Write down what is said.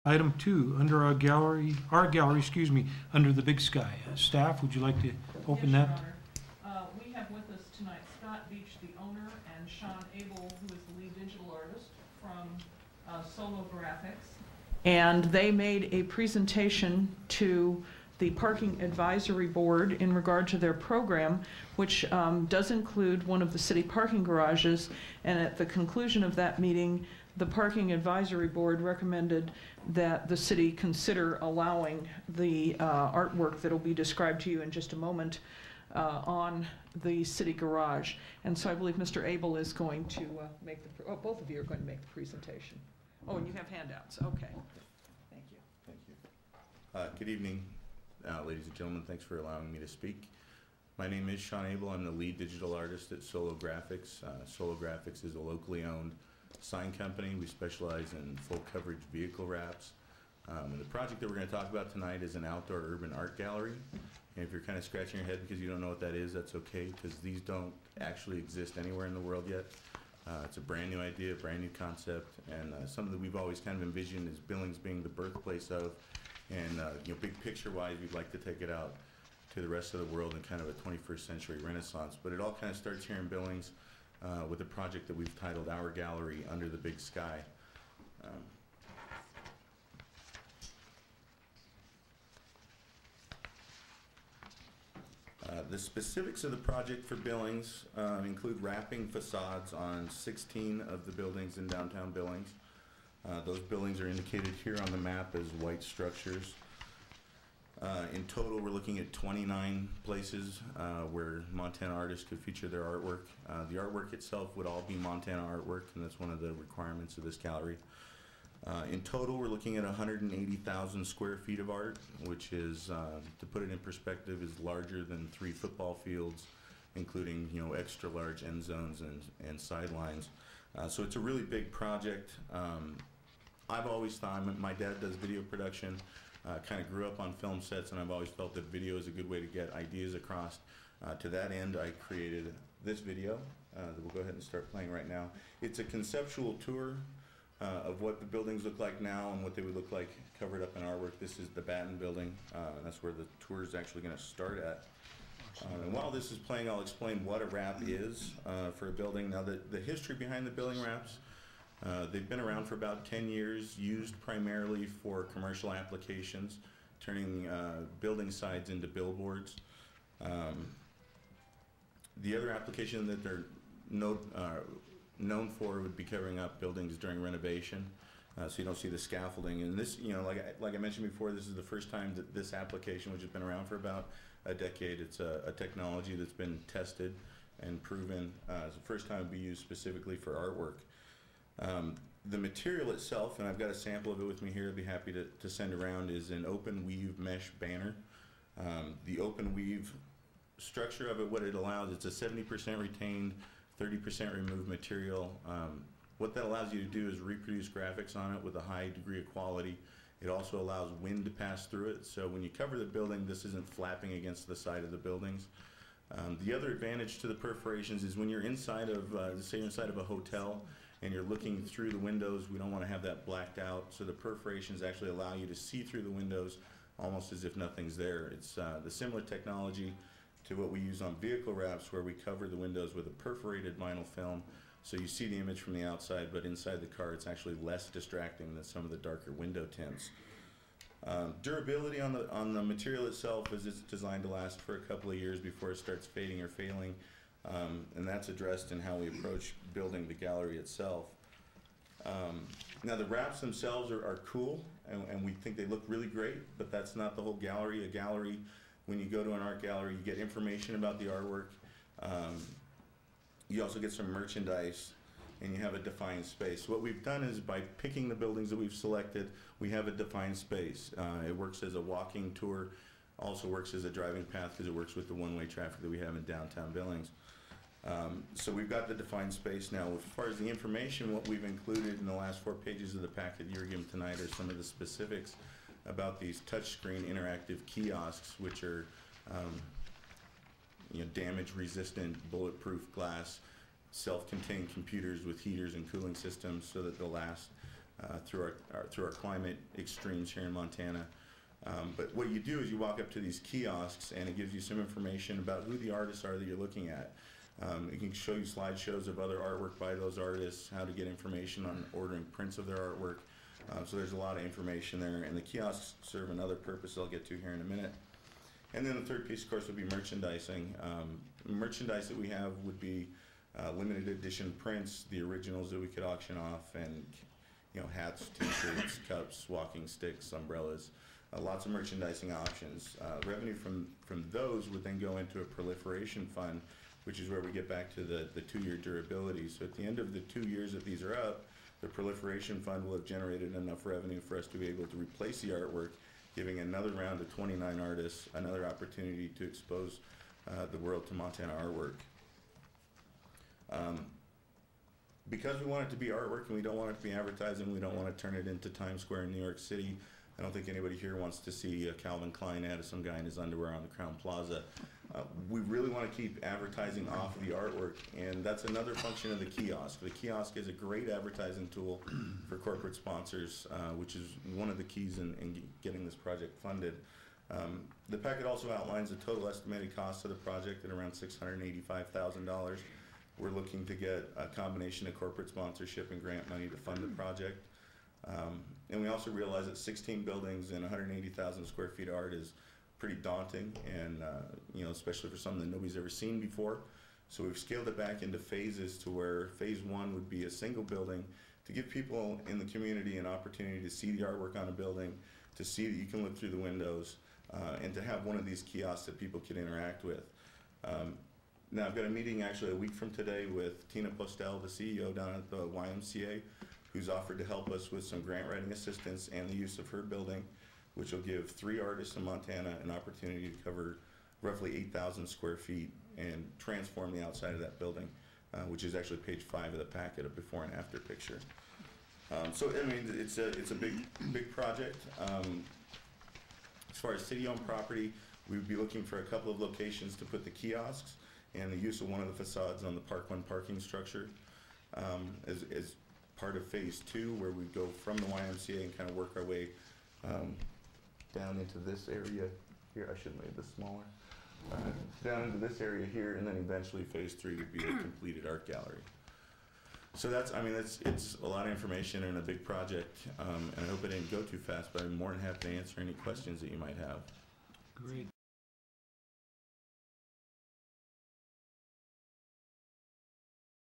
Item 2, under our gallery, excuse me, under the big sky. Staff, would you like to open Yes, that? Your Honor. We have with us tonight Scott Beach, the owner, and Sean Abel, who is the lead digital artist from Solo Graphics. And they made a presentation to the Parking Advisory Board in regard to their program, which does include one of the city parking garages. And at the conclusion of that meeting, the Parking Advisory Board recommended that the city consider allowing the artwork that will be described to you in just a moment on the city garage. And so I believe Mr. Abel is going to make the, both of you are going to make the presentation. Oh, and you have handouts, okay. Thank you. Thank you. Good evening, ladies and gentlemen. Thanks for allowing me to speak. My name is Sean Abel. I'm the lead digital artist at Solo Graphics. Solo Graphics is a locally owned sign company. We specialize in full coverage vehicle wraps. And the project that we're going to talk about tonight is an outdoor urban art gallery. And if you're kind of scratching your head because you don't know what that is, that's okay, because these don't actually exist anywhere in the world yet. It's a brand new idea, a brand new concept, and something that we've always kind of envisioned is Billings being the birthplace of. And big picture-wise, we'd like to take it out to the rest of the world in kind of a 21st century renaissance. But it all kind of starts here in Billings with a project that we've titled Our Gallery Under the Big Sky. The specifics of the project for Billings include wrapping facades on 16 of the buildings in downtown Billings. Those buildings are indicated here on the map as white structures. In total, we're looking at 29 places where Montana artists could feature their artwork. The artwork itself would all be Montana artwork, and that's one of the requirements of this gallery. In total, we're looking at 180,000 square feet of art, which is, to put it in perspective, is larger than 3 football fields, including extra large end zones and sidelines. So it's a really big project. I've always thought, my dad does video production, kind of grew up on film sets, and I've always felt that video is a good way to get ideas across. To that end, I created this video that we'll go ahead and start playing right now. It's a conceptual tour of what the buildings look like now and what they would look like covered up in artwork. This is the Batten Building. That's where the tour is actually going to start at. And while this is playing, I'll explain what a wrap is for a building. Now, the history behind the building wraps, they've been around for about 10 years, used primarily for commercial applications, turning building sides into billboards. The other application that they're known for would be covering up buildings during renovation, so you don't see the scaffolding. And this, like I mentioned before, this is the first time that this application, which has been around for about a decade, it's a technology that's been tested and proven. It's the first time it would be used specifically for artwork. The material itself, and I've got a sample of it with me here, I'd be happy to send around, is an open weave mesh banner. The open weave structure of it, what it allows, it's a 70% retained, 30% removed material. What that allows you to do is reproduce graphics on it with a high degree of quality. It also allows wind to pass through it, so when you cover the building, this isn't flapping against the side of the buildings. The other advantage to the perforations is when you're inside of, say you're inside of a hotel and you're looking through the windows, we don't want to have that blacked out, so the perforations actually allow you to see through the windows almost as if nothing's there. It's the similar technology to what we use on vehicle wraps, where we cover the windows with a perforated vinyl film, so you see the image from the outside, but inside the car it's actually less distracting than some of the darker window tints. Durability on the material itself is it's designed to last for a couple of years before it starts fading or failing, and that's addressed in how we approach building the gallery itself. Now the wraps themselves are cool, and we think they look really great, but that's not the whole gallery. A gallery, when you go to an art gallery, you get information about the artwork. You also get some merchandise, and you have a defined space. What we've done is, by picking the buildings that we've selected, we have a defined space. It works as a walking tour, also works as a driving path because it works with the one-way traffic that we have in downtown Billings. So we've got the defined space now. As far as the information, what we've included in the last 4 pages of the packet you were given tonight are some of the specifics about these touchscreen interactive kiosks, which are damage-resistant, bulletproof glass, self-contained computers with heaters and cooling systems so that they'll last through our climate extremes here in Montana. But what you do is you walk up to these kiosks and it gives you some information about who the artists are that you're looking at. It can show you slideshows of other artwork by those artists, how to get information on ordering prints of their artwork. So there's a lot of information there, and the kiosks serve another purpose I'll get to here in a minute. And then the third piece, of course, would be merchandising. Merchandise that we have would be limited edition prints, the originals that we could auction off, and hats, t-shirts, cups, walking sticks, umbrellas, lots of merchandising options. Revenue from those would then go into a proliferation fund, which is where we get back to the 2-year durability. So at the end of the 2 years that these are up, the proliferation fund will have generated enough revenue for us to be able to replace the artwork, giving another round of 29 artists another opportunity to expose the world to Montana artwork. Because we want it to be artwork and we don't want it to be advertising, we don't want to turn it into Times Square in New York City. I don't think anybody here wants to see a Calvin Klein ad of some guy in his underwear on the Crown Plaza. We really want to keep advertising off of the artwork, and that's another function of the kiosk. The kiosk is a great advertising tool for corporate sponsors, which is one of the keys in getting this project funded. The packet also outlines the total estimated cost of the project at around $685,000. We're looking to get a combination of corporate sponsorship and grant money to fund the project. And we also realize that 16 buildings and 180,000 square feet of art is pretty daunting, and especially for something that nobody's ever seen before. So we've scaled it back into phases to where phase 1 would be a single building to give people in the community an opportunity to see the artwork on a building, to see that you can look through the windows, and to have one of these kiosks that people can interact with. Now I've got a meeting actually a week from today with Tina Postel, the CEO down at the YMCA, who's offered to help us with some grant writing assistance and the use of her building, which will give 3 artists in Montana an opportunity to cover roughly 8,000 square feet and transform the outside of that building, which is actually page 5 of the packet, a before and after picture. So I mean, it's a big project. As far as city-owned property, we would be looking for a couple of locations to put the kiosks and the use of one of the facades on the Park 1 parking structure as part of phase 2, where we go from the YMCA and kind of work our way down into this area here. I should have made this smaller. Down into this area here, and then eventually phase 3 would be the completed art gallery. So that's, I mean, it's a lot of information and a big project, and I hope it didn't go too fast, but I'm more than happy to answer any questions that you might have. Great.